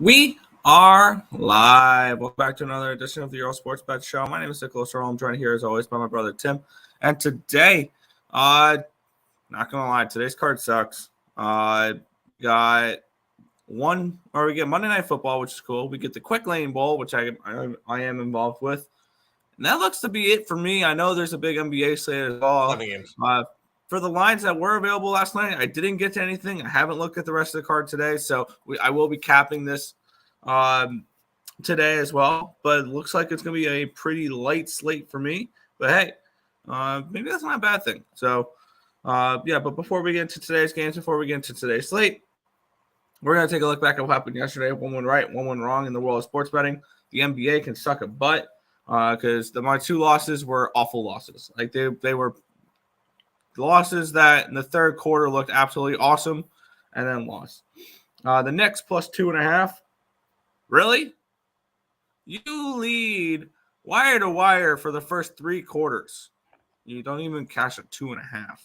We are live. Welcome back to another edition of the Earle Sports Bet Show. My name is Nicholas Earle. I'm joined here as always by my brother Tim. And today, not gonna lie, today's card sucks. We get Monday Night Football, which is cool. We get the Quick Lane Bowl, which I am involved with. And that looks to be it for me. I know there's a big NBA slate as well. 7 games. For the lines that were available last night, I didn't get to anything. I haven't looked at the rest of the card today, so I will be capping this today as well. But it looks like it's going to be a pretty light slate for me. But hey, maybe that's not a bad thing. So, but before we get into today's games, before we get into today's slate, we're going to take a look back at what happened yesterday. One went right, one went wrong in the world of sports betting. The NBA can suck a butt because my two losses were awful losses. Like they were losses that in the third quarter looked absolutely awesome and then lost. The Knicks plus 2.5. Really? You lead wire to wire for the first 3 quarters. You don't even cash a 2.5.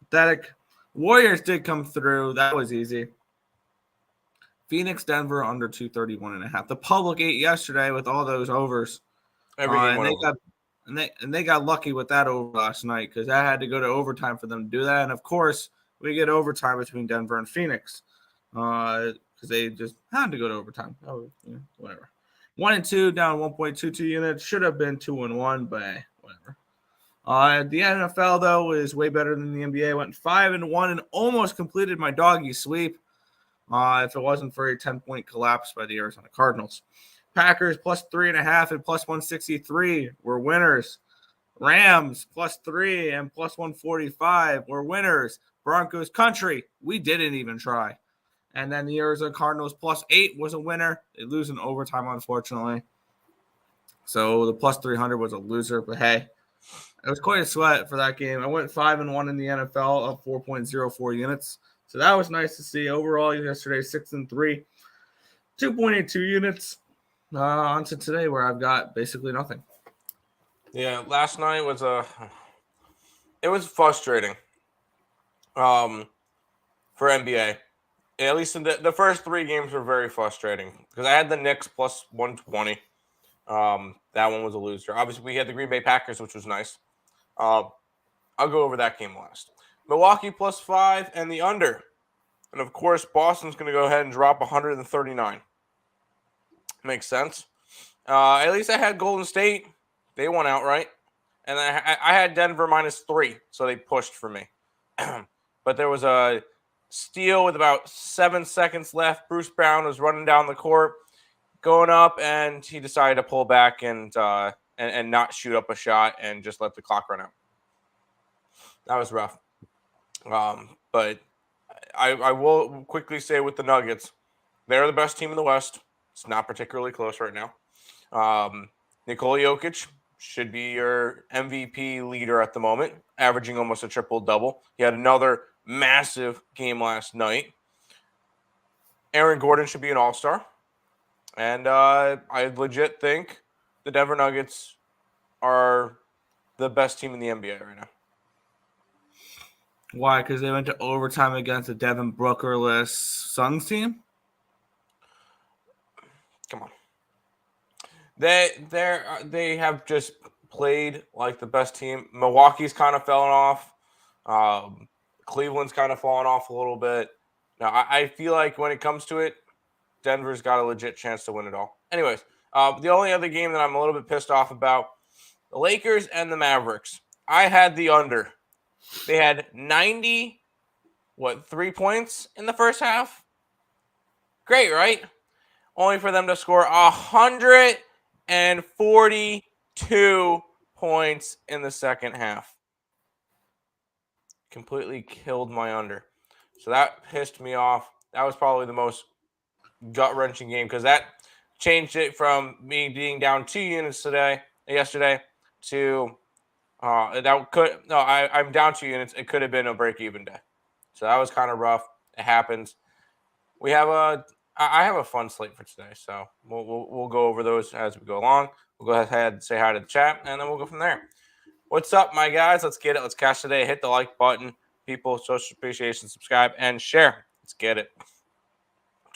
Pathetic. Warriors did come through. That was easy. Phoenix, Denver under 231.5. The public ate yesterday with all those overs. And they got lucky with that over last night because I had to go to overtime for them to do that. And, of course, we get overtime between Denver and Phoenix because they just had to go to overtime. Whatever. 1 and 2 down 1.22 units. Should have been 2 and 1, but whatever. The NFL, though, is way better than the NBA. Went 5 and 1 and almost completed my doggy sweep if it wasn't for a 10-point collapse by the Arizona Cardinals. Packers plus 3.5 and plus 163 were winners. Rams plus 3 and plus 145 were winners. Broncos country, we didn't even try. And then the Arizona Cardinals plus 8 was a winner. They lose in overtime, unfortunately. So the plus 300 was a loser. But hey, it was quite a sweat for that game. I went 5 and 1 in the NFL, up 4.04 units. So that was nice to see. Overall, yesterday 6 and 3, 2.82 units. On to today where I've got basically nothing. Yeah, last night was it was frustrating for NBA. At least in the first 3 games were very frustrating because I had the Knicks plus 120. That one was a loser. Obviously, we had the Green Bay Packers, which was nice. I'll go over that game last. Milwaukee plus 5 and the under. And, of course, Boston's going to go ahead and drop 139. Makes sense. At least I had Golden State. They won outright. And I had Denver minus 3, so they pushed for me. But there was a steal with about 7 seconds left. Bruce Brown was running down the court, going up, and he decided to pull back and not shoot up a shot and just let the clock run out. That was rough. But I will quickly say with the Nuggets, they're the best team in the West. It's not particularly close right now. Nikola Jokic should be your MVP leader at the moment, averaging almost a triple-double. He had another massive game last night. Aaron Gordon should be an all-star. And I legit think the Denver Nuggets are the best team in the NBA right now. Why? Because they went to overtime against the Devin Booker-less Suns team? Come on. They have just played like the best team. Milwaukee's kind of fallen off. Cleveland's kind of fallen off a little bit. Now, I feel like when it comes to it, Denver's got a legit chance to win it all. Anyways, the only other game that I'm a little bit pissed off about, the Lakers and the Mavericks. I had the under. They had 3 points in the first half? Great, right? Only for them to score 142 points in the second half. Completely killed my under. So that pissed me off. That was probably the most gut-wrenching game because that changed it from me being down 2 units yesterday to I'm down 2 units. It could have been a break-even day. So that was kind of rough. It happens. I have a fun slate for today, so we'll go over those as we go along. We'll go ahead and say hi to the chat, and then we'll go from there. What's up, my guys? Let's get it. Let's cash today. Hit the like button. People, social appreciation, subscribe, and share. Let's get it.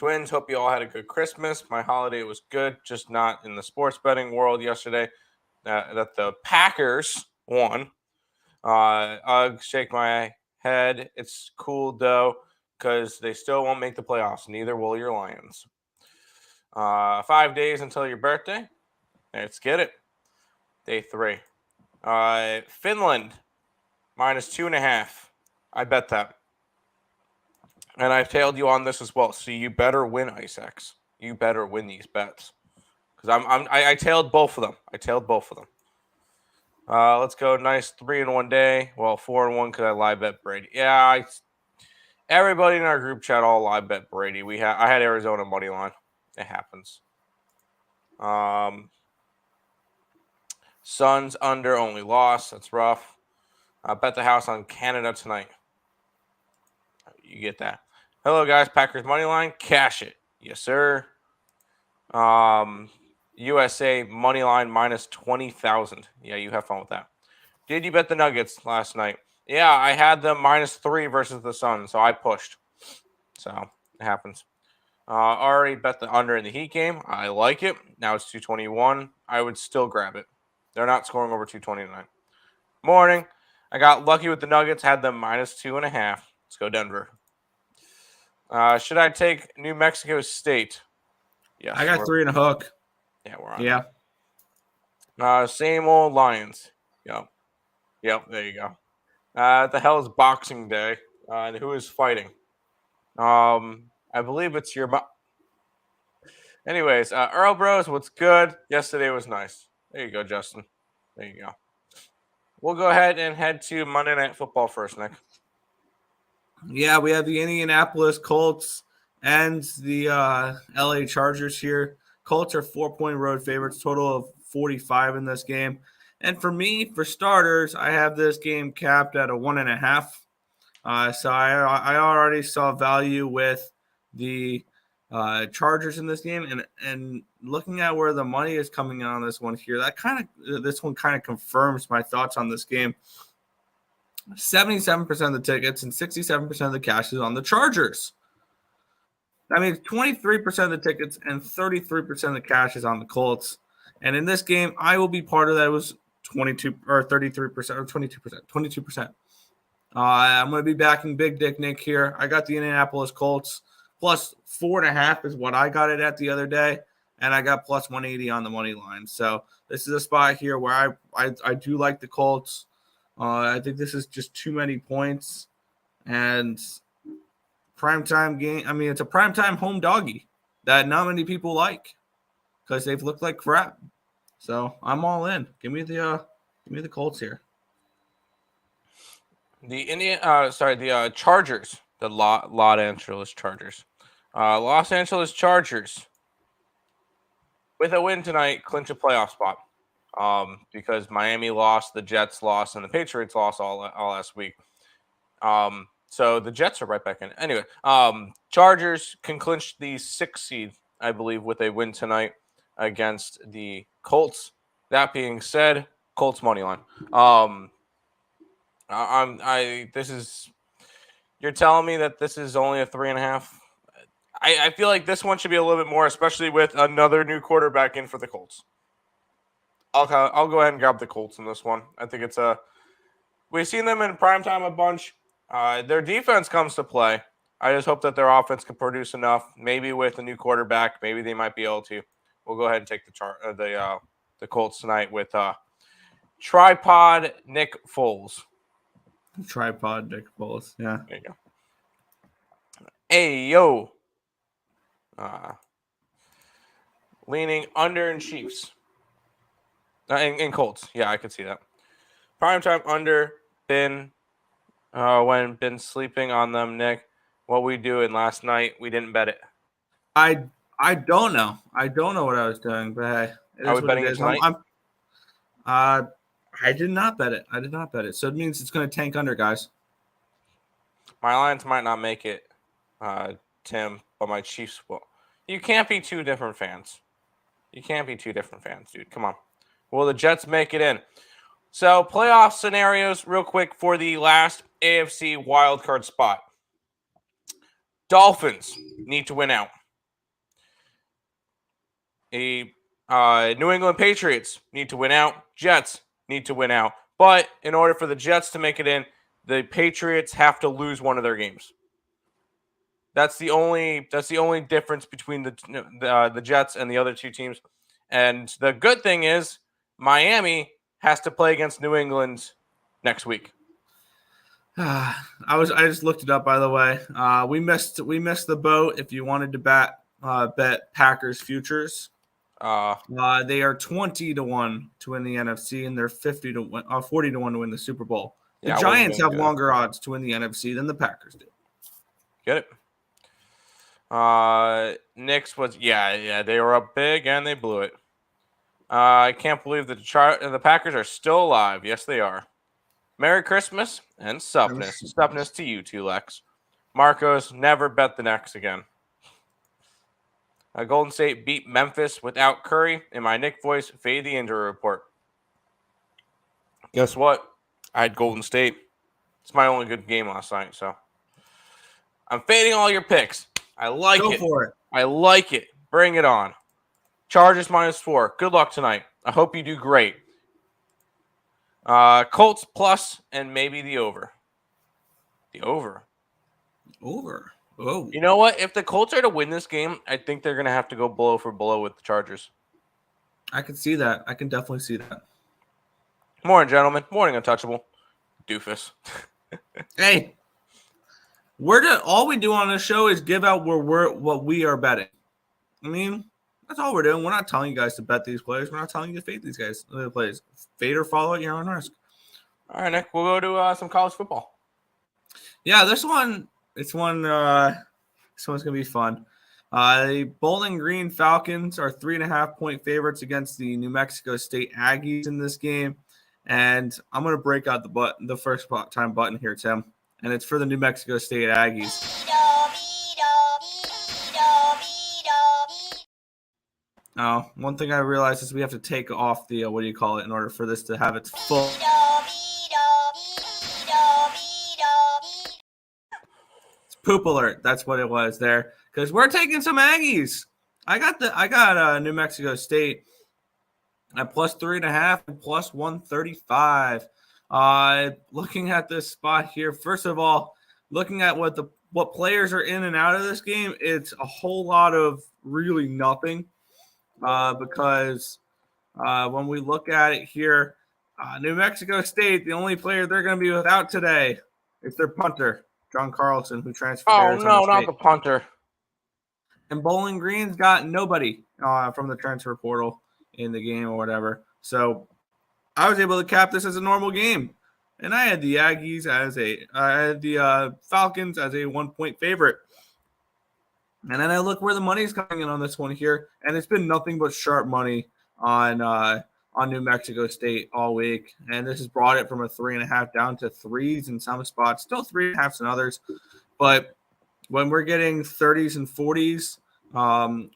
Twins, hope you all had a good Christmas. My holiday was good, just not in the sports betting world yesterday. That the Packers won. Shake my head. It's cool, though, because they still won't make the playoffs. Neither will your Lions. 5 days until your birthday. Let's get it. Day 3. Finland, -2.5. I bet that. And I've tailed you on this as well. So you better win, IceX. You better win these bets. Because I tailed both of them. Let's go. Nice 3 in one day. Well, 4 in one because I live bet Brady. Yeah, everybody in our group chat all live bet Brady. I had Arizona money line. It happens. Suns under, only loss. That's rough. I bet the house on Canada tonight. You get that. Hello, guys. Packers money line. Cash it. Yes, sir. USA money line -20,000. Yeah, you have fun with that. Did you bet the Nuggets last night? Yeah, I had them -3 versus the Suns, so I pushed. So it happens. Already bet the under in the Heat game. I like it. Now it's 221. I would still grab it. They're not scoring over 229. Morning. I got lucky with the Nuggets. Had them -2.5. Let's go Denver. Should I take New Mexico State? Yes. I got 3 in a hook. Yeah, we're on. Yeah. Same old Lions. Yep. There you go. The hell is Boxing Day? And who is fighting? I believe it's your mom. Anyways, Earle Bros, what's good? Yesterday was nice. There you go, Justin. There you go. We'll go ahead and head to Monday Night Football first, Nick. Yeah, we have the Indianapolis Colts and the LA Chargers here. Colts are 4-point road favorites, total of 45 in this game. And for me, for starters, I have this game capped at a 1.5. So I already saw value with the Chargers in this game, and looking at where the money is coming in on this one here, this one kind of confirms my thoughts on this game. 77% of the tickets and 67% of the cash is on the Chargers. That means 23% of the tickets and 33% of the cash is on the Colts. And in this game, I will be part of that. It was 22 or 33% or 22%. I'm going to be backing Big Dick Nick here. I got the Indianapolis Colts plus 4.5 is what I got it at the other day. And I got plus 180 on the money line. So this is a spot here where I do like the Colts. I think this is just too many points. And primetime game. I mean, it's a primetime home doggy that not many people like because they've looked like crap. So I'm all in. Give me the Colts here. The Chargers. The Los Angeles Chargers. Los Angeles Chargers with a win tonight clinch a playoff spot. Because Miami lost, the Jets lost, and the Patriots lost all last week. So the Jets are right back in. Anyway, Chargers can clinch the 6th seed, I believe, with a win tonight against the Colts. That being said, Colts money line. You're telling me that this is only a 3.5. I feel like this one should be a little bit more, especially with another new quarterback in for the Colts. I'll go ahead and grab the Colts in this one. I think we've seen them in primetime a bunch. Their defense comes to play. I just hope that their offense can produce enough. Maybe with a new quarterback, maybe they might be able to. We'll go ahead and take the Colts tonight with Tripod Nick Foles. Tripod Nick Foles, yeah. There you go. Hey, yo. Leaning under in Chiefs. In Colts. Yeah, I could see that. Primetime under Ben. When been sleeping on them, Nick. What we doing last night? We didn't bet it. I don't know. I don't know what I was doing, but hey, it Are is we what betting it it is. tonight? I did not bet it. So it means it's going to tank under, guys. My Lions might not make it, Tim, but my Chiefs will. You can't be two different fans. Dude. Come on. Will the Jets make it in? So, playoff scenarios real quick for the last AFC wildcard spot. Dolphins need to win out. New England Patriots need to win out. Jets need to win out. But in order for the Jets to make it in, the Patriots have to lose one of their games. That's the only difference between the Jets and the other two teams. And the good thing is Miami has to play against New England next week. I just looked it up, by the way. We missed the boat. If you wanted to bet Packers futures, they are 20-1 to win the NFC, and they're 40-1 to win the Super Bowl. The Giants have longer odds to win the NFC than the Packers do. Get it? Knicks was they were up big and they blew it. I can't believe the Packers are still alive. Yes, they are. Merry Christmas and Supness to you too, Lex. Marcos, never bet the Knicks again. Golden State beat Memphis without Curry. In my Nick voice, fade the injury report. Guess what? I had Golden State. It's my only good game last night, so I'm fading all your picks. I like it. Go for it. I like it. Bring it on. Chargers -4. Good luck tonight. I hope you do great. Colts plus and maybe the over. The over. Over. Oh. You know what? If the Colts are to win this game, I think they're going to have to go blow for blow with the Chargers. I can see that. I can definitely see that. Morning, gentlemen. Morning, Untouchable. Doofus. Hey. All we do on this show is give out what we are betting. I mean, that's all we're doing. We're not telling you guys to bet these players. We're not telling you to fade these guys. Plays. Fade or follow at your own risk. All right, Nick. We'll go to some college football. Yeah, this one's gonna be fun. The Bowling Green Falcons are 3.5-point favorites against the New Mexico State Aggies in this game, and I'm gonna break out the first time button here, Tim, and it's for the New Mexico State Aggies. One thing I realized is we have to take off the in order for this to have its full. It's poop alert. That's what it was there. Because we're taking some Aggies. I got New Mexico State at +3.5 and +135. Looking at this spot here, first of all, looking at what players are in and out of this game, it's a whole lot of really nothing. Because when we look at it here, New Mexico State, the only player they're going to be without today is their punter, John Carlson, who transferred. Oh, no, not the punter. And Bowling Green's got nobody from the transfer portal in the game or whatever. So I was able to cap this as a normal game. And I had the Aggies I had the Falcons as a 1-point favorite. And then I look where the money's coming in on this one here, and it's been nothing but sharp money on New Mexico State all week. And this has brought it from a 3.5 down to 3s in some spots, still 3.5s in others. But when we're getting 30s and 40s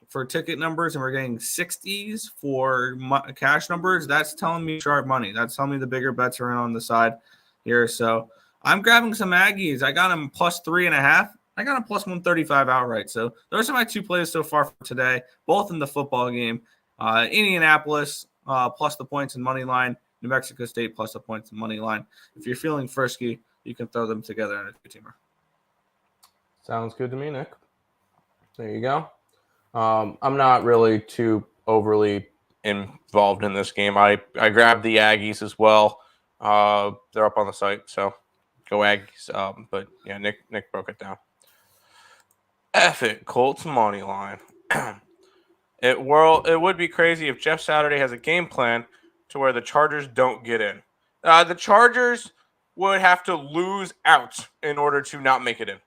for ticket numbers, and we're getting 60s for cash numbers, that's telling me sharp money. That's telling me the bigger bets are in on the side here. So I'm grabbing some Aggies. I got them +3.5. I got a +135 outright. So those are my two plays so far for today, both in the football game. Indianapolis plus the points and money line. New Mexico State plus the points and money line. If you're feeling frisky, you can throw them together in a two-teamer. Sounds good to me, Nick. There you go. I'm not really too overly involved in this game. I grabbed the Aggies as well. They're up on the site, so go Aggies. But yeah, Nick broke it down. F it, Colts money line. It would be crazy if Jeff Saturday has a game plan to where the Chargers don't get in. The Chargers would have to lose out in order to not make it in.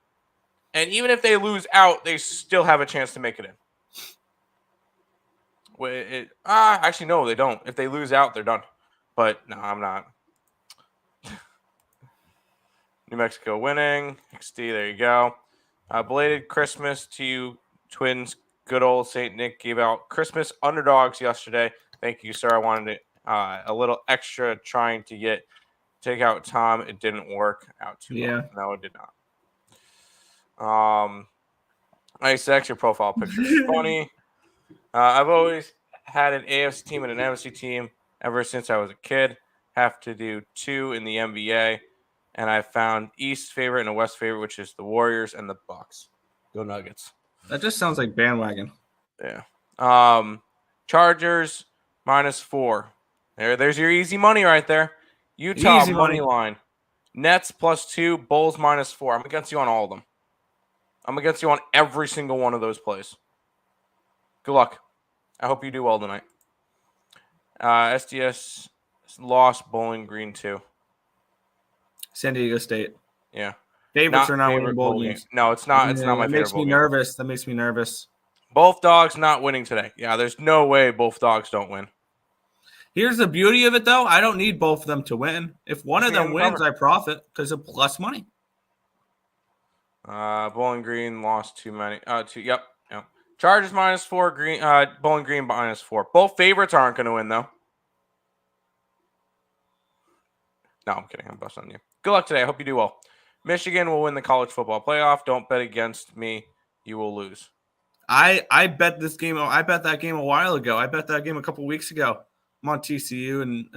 And even if they lose out, they still have a chance to make it in. Actually, no, they don't. If they lose out, they're done. But no, I'm not. New Mexico winning. XD, there you go. Belated Christmas to you, Twins. Good old St. Nick gave out Christmas underdogs yesterday. Thank you, sir. I wanted a little extra trying to take out Tom. It didn't work out too well. No, it did not. Nice extra profile picture. Funny. I've always had an AFC team and an NFC team ever since I was a kid. Have to do 2 in the NBA, and I found East favorite and a West favorite, which is the Warriors and the Bucks. Go Nuggets. That just sounds like bandwagon. Yeah. Chargers -4. There's your easy money right there. Utah Easy money money. line. Nets +2. Bulls -4. I'm against you on all of them. I'm against you on every single one of those plays. Good luck. I hope you do well tonight. SDS lost Bowling Green 2. San Diego State. Yeah. Favorites are not favorite winning bowl bowl game. games. No, it's not. It's not my That favorite makes bowl me game. nervous. That makes me nervous. Both dogs not winning today. Yeah, there's no way both dogs don't win. Here's the beauty of it, though. I don't need both of them to win. If one of them them wins, cover. I profit because of plus money. Bowling Green lost too many. Yep. Chargers -4. Bowling Green -4. Both favorites aren't going to win though. No, I'm kidding. I'm busting on you. Good luck today. I hope you do well. Michigan will win the college football playoff. Don't bet against me. You will lose. I bet this game. I bet that game a while ago. I bet that game a couple weeks ago. I'm on TCU and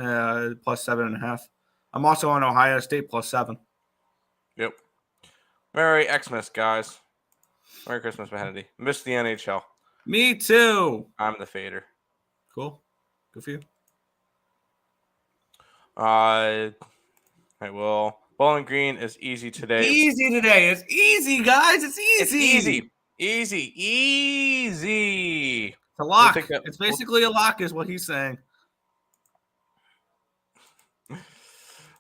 +7.5. I'm also on Ohio State +7. Yep. Merry Xmas, guys. Merry Christmas, Kennedy. Missed the NHL. Me too. I'm the fader. Cool. Good for you. All right, well, Bowling Green is easy today. Easy today. It's easy, guys. It's easy. It's easy. It's a lock. We'll It's basically a lock, is what he's saying.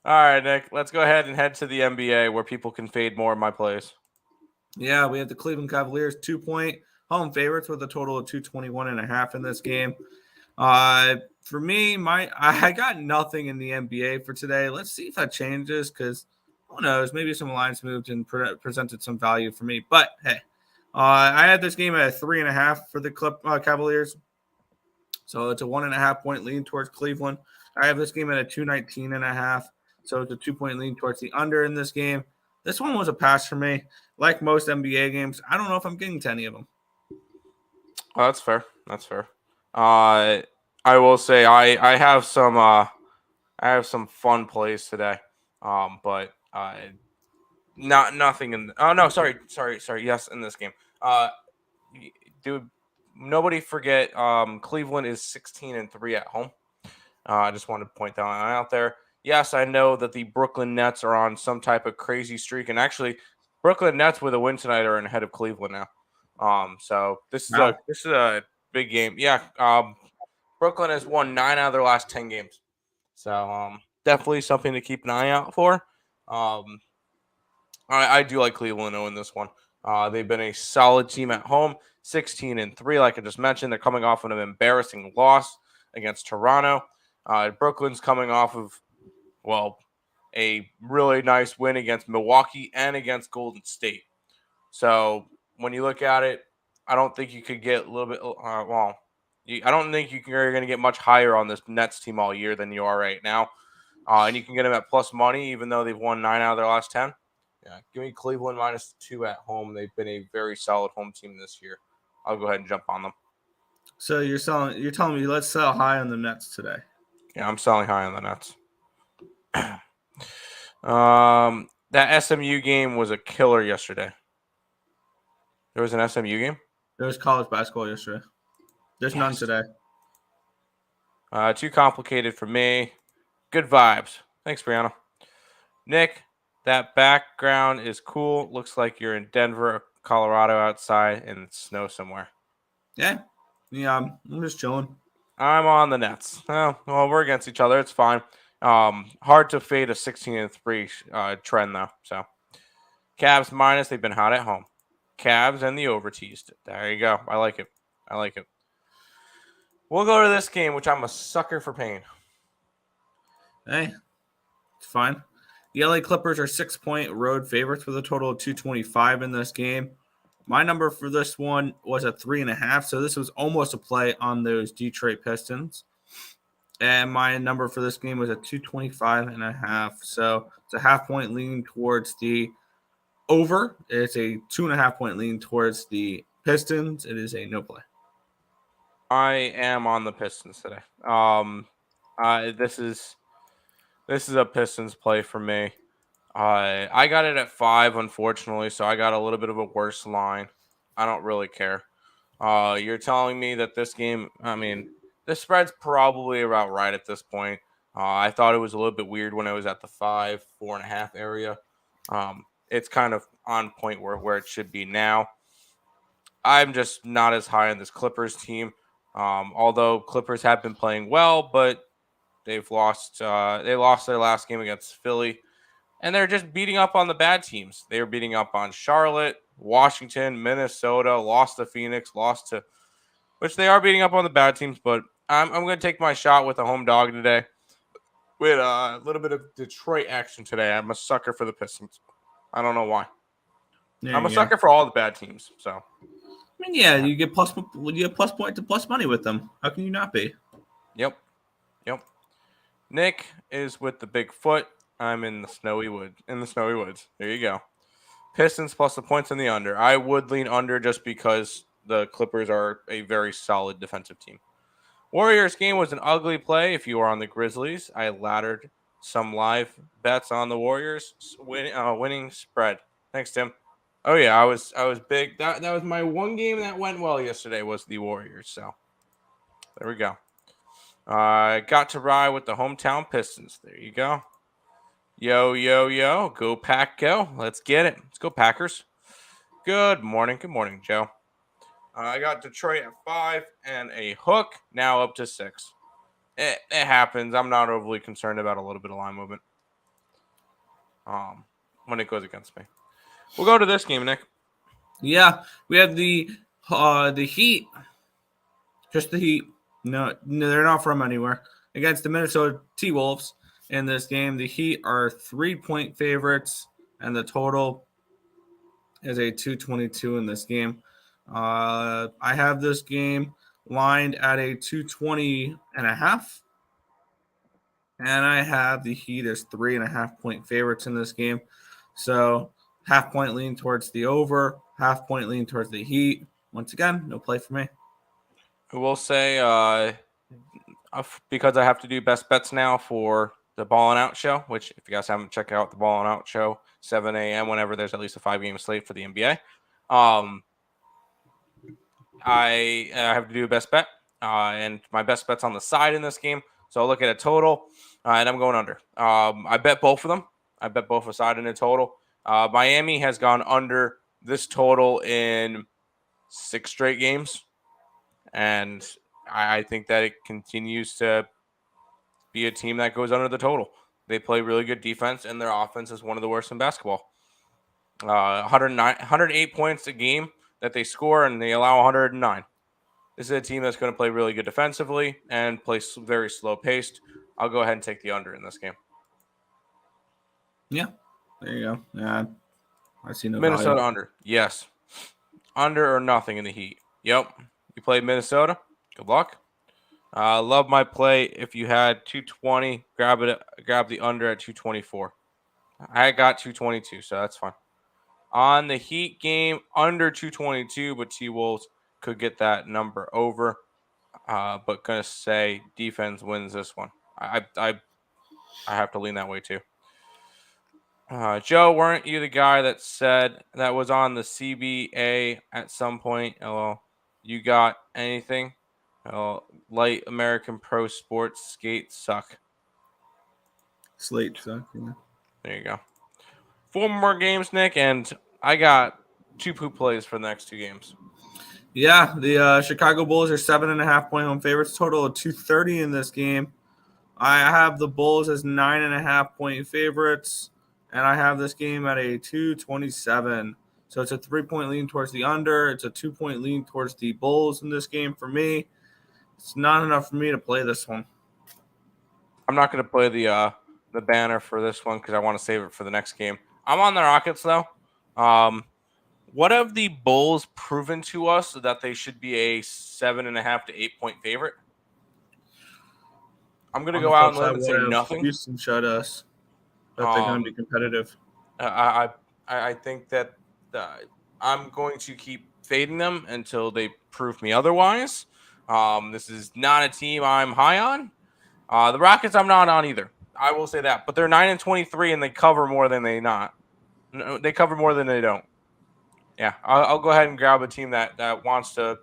All right, Nick. Let's go ahead and head to the NBA where people can fade more of my plays. Yeah, we have the Cleveland Cavaliers 2-point home favorites with a total of 221.5 in this game. For me, I got nothing in the NBA for today. Let's see if that changes because who knows? Maybe some lines moved and presented some value for me. But hey, I had this game at 3.5 for the Cavaliers, so it's a 1.5 point lean towards Cleveland. I have this game at a 219.5, so it's a 2 point lean towards the under in this game. This one was a pass for me. Like most NBA games, I don't know if I'm getting to any of them. Oh, that's fair. I will say I have some fun plays today. But nothing in. Oh no, sorry. Yes, in this game. Dude, nobody forget. Cleveland is 16-3 at home. I just wanted to point that out there. Yes, I know that the Brooklyn Nets are on some type of crazy streak, and actually, Brooklyn Nets with a win tonight are ahead of Cleveland now. So this is a big game. Yeah. Brooklyn has won 9 out of their last 10 games. So definitely something to keep an eye out for. I do like Cleveland to win this one. They've been a solid team at home, 16-3, like I just mentioned. They're coming off of an embarrassing loss against Toronto. Brooklyn's coming off of, a really nice win against Milwaukee and against Golden State. So when you look at it, I don't think you could get a little bit. I don't think you're going to get much higher on this Nets team all year than you are right now. And you can get them at plus money, even though they've won 9 out of their last 10. Yeah, give me Cleveland -2 at home. They've been a very solid home team this year. I'll go ahead and jump on them. So you're telling me let's sell high on the Nets today. Yeah, I'm selling high on the Nets. That SMU game was a killer yesterday. There was an SMU game? There was college basketball yesterday. There's none today. Too complicated for me. Good vibes. Thanks, Brianna. Nick, that background is cool. Looks like you're in Denver, Colorado outside and snow somewhere. Yeah, I'm just chilling. I'm on the Nets. Oh, well, we're against each other. It's fine. Hard to fade a 16-3 trend, though. So, Cavs minus. They've been hot at home. Cavs and the over-teased. There you go. I like it. We'll go to this game, which I'm a sucker for pain. Hey, it's fine. The LA Clippers are 6-point road favorites with a total of 225 in this game. My number for this one was a 3.5, so this was almost a play on those Detroit Pistons. And my number for this game was a 225.5, so it's a half-point lean towards the over. It's a 2.5 point lean towards the Pistons. It is a no play. I am on the Pistons today. This is a Pistons play for me. I got it at 5, unfortunately, so I got a little bit of a worse line. I don't really care. You're telling me that this game, I mean, the spread's probably about right at this point. I thought it was a little bit weird when I was at the 5, 4.5 area. It's kind of on point where it should be now. I'm just not as high on this Clippers team. Although Clippers have been playing well, but they've lost. They lost their last game against Philly, and they're just beating up on the bad teams. They were beating up on Charlotte, Washington, Minnesota, lost to Phoenix, lost to, which they are beating up on the bad teams. But I'm going to take my shot with a home dog today with a little bit of Detroit action today. I'm a sucker for the Pistons. I don't know why. There I'm a you go. sucker for all the bad teams. So, I mean, yeah, you get plus point to plus money with them. How can you not be? yep. Nick is with the big foot. I'm in the snowy woods. There you go. Pistons plus the points in the under. I would lean under just because the Clippers are a very solid defensive team. Warriors game was an ugly play. If you are on the Grizzlies, I laddered some live bets on the Warriors winning spread. Thanks, Tim. Oh yeah, I was big. That was my one game that went well yesterday was the Warriors. So there we go. I got to ride with the hometown Pistons. There you go. Yo. Go Pack, go. Let's get it. Let's go Packers. Good morning, Joe. I got Detroit at 5 and a hook. Now up to 6. It happens. I'm not overly concerned about a little bit of line movement. When it goes against me. We'll go to this game, Nick. Yeah, we have the Heat. Just the Heat. No, they're not from anywhere. Against the Minnesota T-Wolves in this game. The Heat are 3-point favorites, and the total is a 222 in this game. I have this game lined at a 220.5. And I have the Heat as 3.5-point favorites in this game. So half point lean towards the over, half point lean towards the Heat. Once again, no play for me. I will say, because I have to do best bets now for the Ballin' Out show, which if you guys haven't checked out the Ballin' Out show, 7 a.m. whenever there's at least a 5-game slate for the NBA. I have to do a best bet, and my best bet's on the side in this game. So I'll look at a total, and I'm going under. I bet both of them. I bet both aside in a total. Miami has gone under this total in 6 straight games, and I think that it continues to be a team that goes under the total. They play really good defense, and their offense is one of the worst in basketball. 108 points a game that they score, and they allow 109. This is a team that's going to play really good defensively and play very slow paced. I'll go ahead and take the under in this game. Yeah, there you go. Yeah, I see no Minnesota value. under. Yes. Under or nothing in the Heat. Yep. You played Minnesota. Good luck. Love my play. If you had 220, grab the under at 224. I got 222, so that's fine. On the Heat game, under 222, but T-Wolves could get that number over. But gonna say defense wins this one. I have to lean that way too. Joe, weren't you the guy that said that was on the CBA at some point? Oh, you got anything? Light American pro sports skates suck. Slate suck. Yeah. There you go. 4 more games, Nick, and I got 2 poop plays for the next 2 games. Yeah, the Chicago Bulls are 7.5-point home favorites. Total of 230 in this game. I have the Bulls as 9.5-point favorites, and I have this game at a 227. So it's a 3-point lean towards the under. It's a 2-point lean towards the Bulls in this game for me. It's not enough for me to play this one. I'm not going to play the banner for this one because I want to save it for the next game. I'm on the Rockets though. What have the Bulls proven to us that they should be a 7.5 to 8-point favorite? I'm going to go out on a limb and say nothing. Houston showed us that they're going to be competitive. I think that I'm going to keep fading them until they prove me otherwise. This is not a team I'm high on. The Rockets I'm not on either. I will say that. But they're 9-23 and they cover more than they not. No, they cover more than they don't. Yeah, I'll go ahead and grab a team that wants to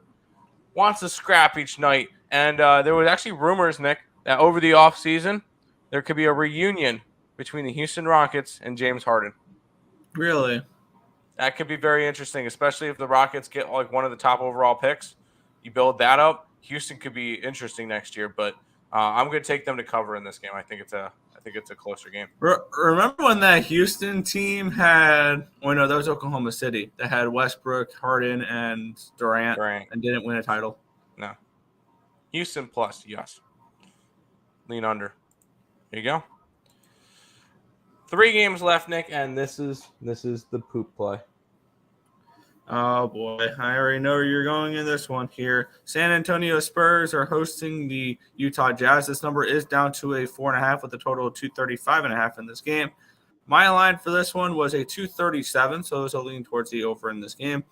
scrap each night. And there was actually rumors, Nick, that over the offseason, there could be a reunion between the Houston Rockets and James Harden. Really? That could be very interesting, especially if the Rockets get like one of the top overall picks. You build that up. Houston could be interesting next year, but I'm going to take them to cover in this game. I think it's a closer game. Remember when that Houston team had? Oh no, that was Oklahoma City. That had Westbrook, Harden, and Durant. And didn't win a title. No. Houston plus, yes. Lean under. There you go. 3 games left, Nick, and this is the poop play. Oh boy, I already know where you're going in this one here. San Antonio Spurs are hosting the Utah Jazz. This number is down to a 4.5 with a total of 235.5 in this game. My line for this one was a 237, so it was a lean towards the over in this game.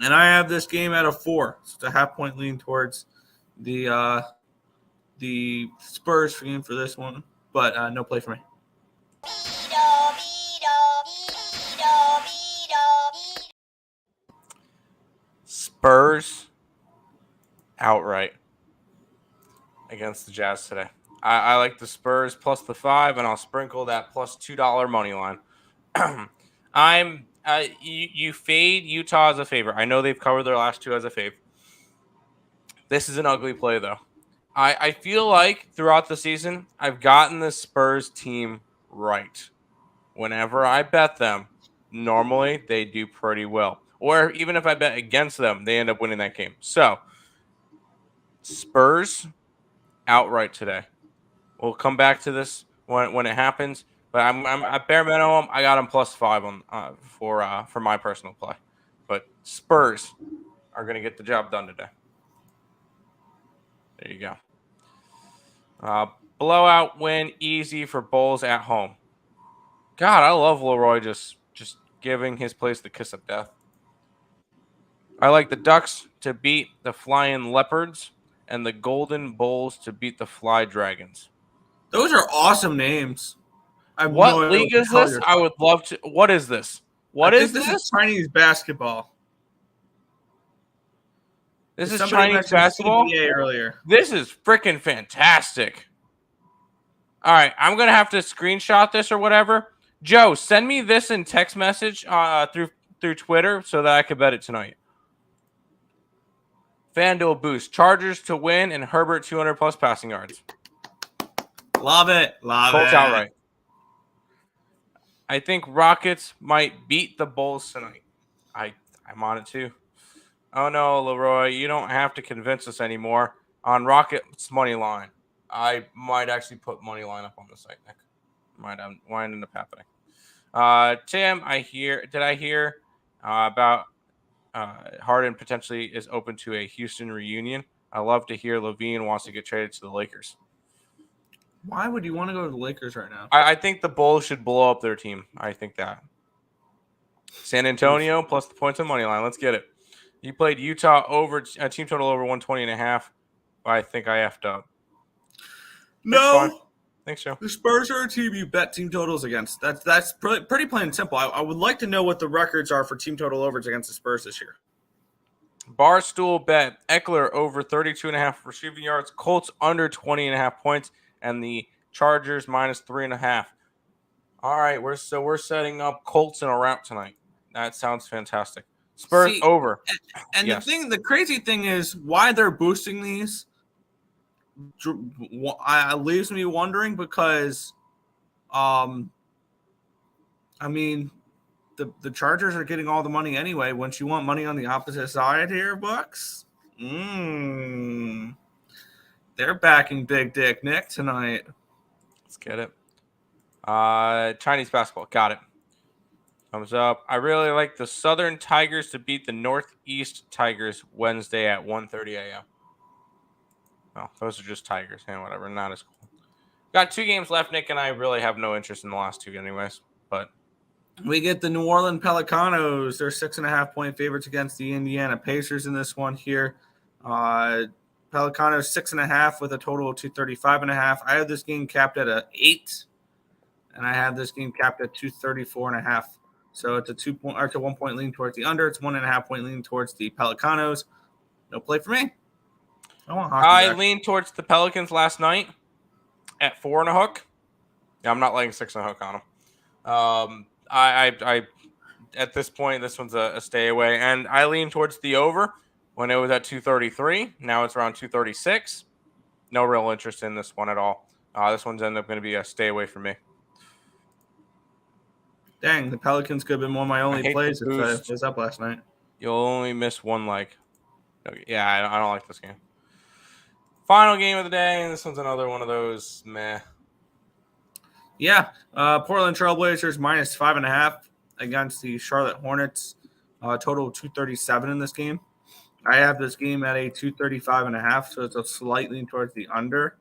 And I have this game at a 4. So it's a half-point lean towards the Spurs game for this one, but no play for me. Spurs outright against the Jazz today. I like the Spurs plus the 5, and I'll sprinkle that plus $2 money line. You fade Utah as a favorite. I know they've covered their last 2 as a fave. This is an ugly play, though. I feel like throughout the season, I've gotten the Spurs team right. Whenever I bet them, normally they do pretty well. Or even if I bet against them, they end up winning that game. So, Spurs outright today. We'll come back to this when it happens. But I'm at bare minimum, I got them plus 5 on for my personal play. But Spurs are going to get the job done today. There you go. Blowout win easy for Bulls at home. God, I love Leroy just giving his place the kiss of death. I like the Ducks to beat the Flying Leopards and the Golden Bulls to beat the Fly Dragons. Those are awesome names. What league is this? I would love to. What is this? This is Chinese basketball. This is Chinese basketball? Earlier. This is freaking fantastic. All right, I'm going to have to screenshot this or whatever. Joe, send me this in text message through Twitter so that I can bet it tonight. FanDuel boost. Chargers to win and Herbert 200-plus passing yards. Love it. Colts outright. I think Rockets might beat the Bulls tonight. I'm on it too. Oh, no, Leroy, you don't have to convince us anymore. On Rockets money line, I might actually put money line up on the site, Nick. Might end up happening. Tim, did I hear about Harden potentially is open to a Houston reunion? I love to hear Levine wants to get traded to the Lakers. Why would you want to go to the Lakers right now? I think the Bulls should blow up their team. I think that. San Antonio plus the points on money line. Let's get it. You played Utah over team total over 120.5. I think I effed up. No. Thanks, Joe. The Spurs are a team you bet team totals against. That's pretty plain and simple. I would like to know what the records are for team total overs against the Spurs this year. Barstool bet Eckler over 32.5 receiving yards, Colts under 20.5 points, and the Chargers minus 3.5. All right, we're setting up Colts in a route tonight. That sounds fantastic. Spurs over. And yes. The crazy thing is why they're boosting these leaves me wondering because, the Chargers are getting all the money anyway. Once you want money on the opposite side here, Bucks, they're backing Big Dick Nick tonight. Let's get it. Chinese basketball, got it. Thumbs up. I really like the Southern Tigers to beat the Northeast Tigers Wednesday at 1:30 a.m. Oh, those are just Tigers. And whatever. Not as cool. Got 2 games left, Nick, and I really have no interest in the last 2 anyways. But we get the New Orleans Pelicanos. They're 6.5-point favorites against the Indiana Pacers in this one here. Pelicanos 6.5 with a total of 235.5. I have this game capped at 8, and I have this game capped at 234.5. So it's a 1 point lean towards the under. It's 1.5 point lean towards the Pelicanos. No play for me. I want hockey I back. leaned towards the Pelicans last night at 4 and a hook. Yeah, I'm not laying 6 and a hook on them. I at this point, this one's a stay away, and I lean towards the over when it was at 233. Now it's around 236. No real interest in this one at all. This one's ended up going to be a stay away for me. Dang, the Pelicans could have been one of my only plays if I was up last night. You'll only miss one leg. Yeah, I don't like this game. Final game of the day, and this one's another one of those meh. Yeah, Portland Trailblazers minus 5.5 against the Charlotte Hornets. Total of 237 in this game. I have this game at a 235.5, so it's a slight lean towards the under.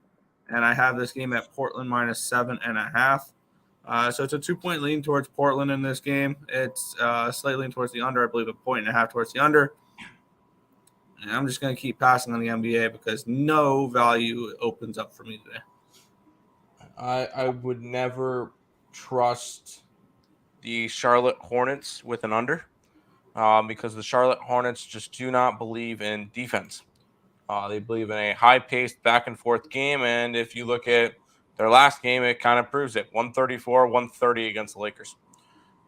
And I have this game at Portland minus 7.5. So it's a 2-point lean towards Portland in this game. It's slightly lean towards the under. I believe 1.5 points towards the under. And I'm just going to keep passing on the NBA because no value opens up for me today. I would never trust the Charlotte Hornets with an under because the Charlotte Hornets just do not believe in defense. They believe in a high-paced back-and-forth game, and if you look at their last game, it kind of proves it. 134-130 against the Lakers.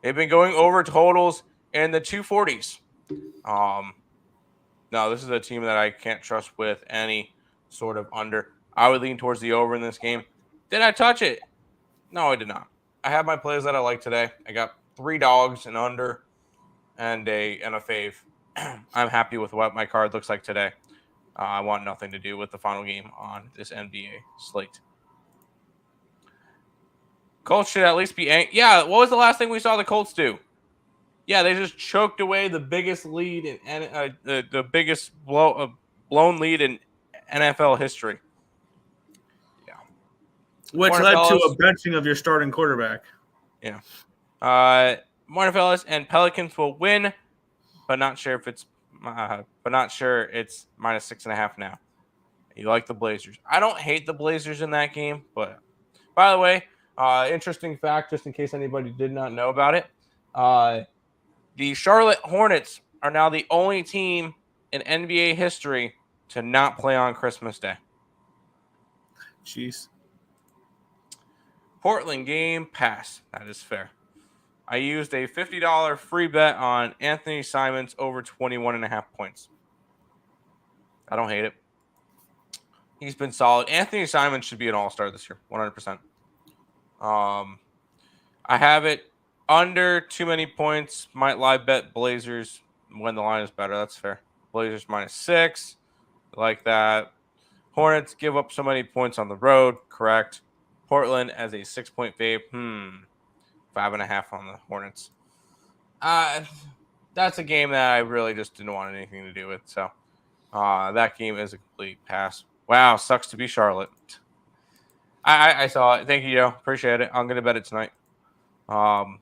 They've been going over totals in the 240s. No, this is a team that I can't trust with any sort of under. I would lean towards the over in this game. Did I touch it? No, I did not. I have my plays that I like today. I got 3 dogs and under and a fave. I'm happy with what my card looks like today. I want nothing to do with the final game on this NBA slate. Colts should at least be yeah, what was the last thing we saw the Colts do? Yeah, they just choked away the biggest lead in the biggest blown lead in NFL history. Yeah, which Morning, led fellas. to a benching of your starting quarterback. Yeah. Morning, fellas, and Pelicans will win, but not sure if it's minus 6.5 now. You like the Blazers? I don't hate the Blazers in that game, but by the way, interesting fact, just in case anybody did not know about it, the Charlotte Hornets are now the only team in NBA history to not play on Christmas Day. Jeez. Portland game pass. That is fair. I used a $50 free bet on Anthony Simons over 21.5 points. I don't hate it. He's been solid. Anthony Simons should be an all-star this year, 100%. I have it under too many points. Might live bet Blazers when the line is better. That's fair. Blazers minus 6. Like that. Hornets give up so many points on the road. Correct. Portland as a 6-point fave. 5.5 on the Hornets. That's a game that I really just didn't want anything to do with. So that game is a complete pass. Wow, sucks to be Charlotte. I saw it. Thank you, Joe. Appreciate it. I'm going to bet it tonight. All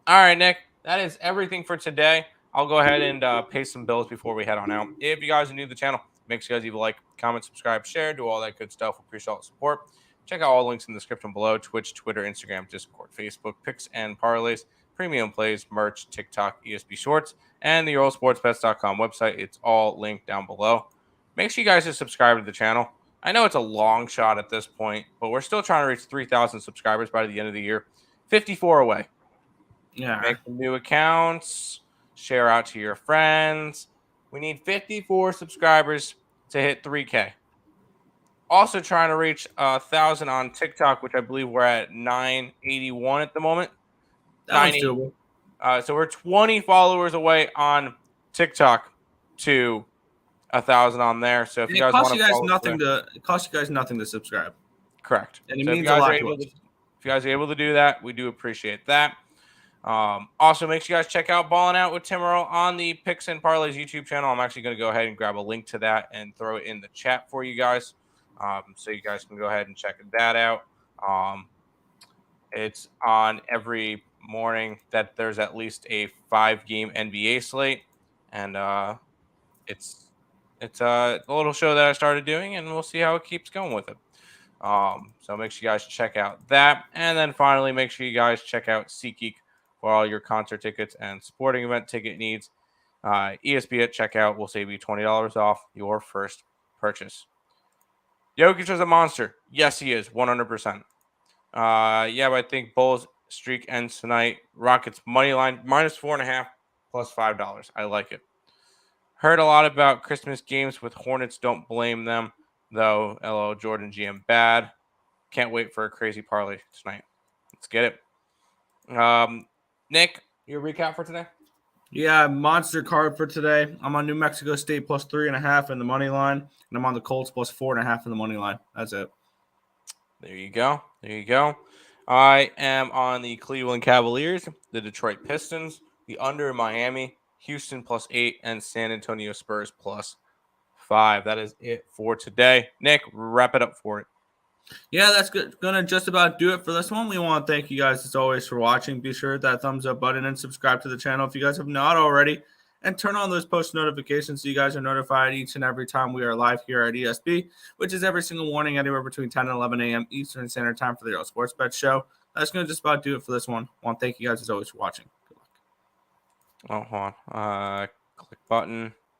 right, Nick. That is everything for today. I'll go ahead and pay some bills before we head on out. If you guys are new to the channel, make sure you guys either like, comment, subscribe, share, do all that good stuff. We appreciate all the support. Check out all the links in the description below: Twitch, Twitter, Instagram, Discord, Facebook, picks and parlays, premium plays, merch, TikTok, ESP Shorts, and the EarleSportsBets.com website. It's all linked down below. Make sure you guys are subscribed to the channel. I know it's a long shot at this point, but we're still trying to reach 3,000 subscribers by the end of the year. 54 away. Yeah. Make some new accounts. Share out to your friends. We need 54 subscribers to hit 3K. Also trying to reach 1,000 on TikTok, which I believe we're at 981 at the moment. That one's doable. So we're 20 followers away on TikTok to 1,000 on there. So if you guys want to follow, it costs you guys nothing to subscribe. Correct. And it means a lot to us. If you guys are able to do that, we do appreciate that. Also, make sure you guys check out Ballin' Out with Tim Earle on the Picks and Parleys YouTube channel. I'm actually going to go ahead and grab a link to that and throw it in the chat for you guys, so you guys can go ahead and check that out. It's on every morning that there's at least a 5-game NBA slate, and it's It's a little show that I started doing, and we'll see how it keeps going with it. So make sure you guys check out that. And then finally, make sure you guys check out SeatGeek for all your concert tickets and sporting event ticket needs. ESB at checkout will save you $20 off your first purchase. Jokic is a monster. Yes, he is, 100%. Yeah, but I think Bulls streak ends tonight. Rockets money line -4.5 plus $5. I like it. Heard a lot about Christmas games with Hornets. Don't blame them, though. LO Jordan GM bad. Can't wait for a crazy parlay tonight. Let's get it. Nick, your recap for today? Yeah, monster card for today. I'm on New Mexico State plus 3.5 in the money line, and I'm on the Colts plus 4.5 in the money line. That's it. There you go. There you go. I am on the Cleveland Cavaliers, the Detroit Pistons, the under in Miami, Houston plus 8, and San Antonio Spurs plus 5. That is it for today. Nick, wrap it up for it. Yeah, that's good. Gonna just about do it for this one. We want to thank you guys as always for watching. Be sure to hit that thumbs up button and subscribe to the channel if you guys have not already. And turn on those post notifications so you guys are notified each and every time we are live here at ESB, which is every single morning, anywhere between 10 and 11 a.m. Eastern Standard Time for the Earle Sports Bet Show. That's going to just about do it for this one. I want to thank you guys as always for watching. Good luck. Oh, hold on. Click button.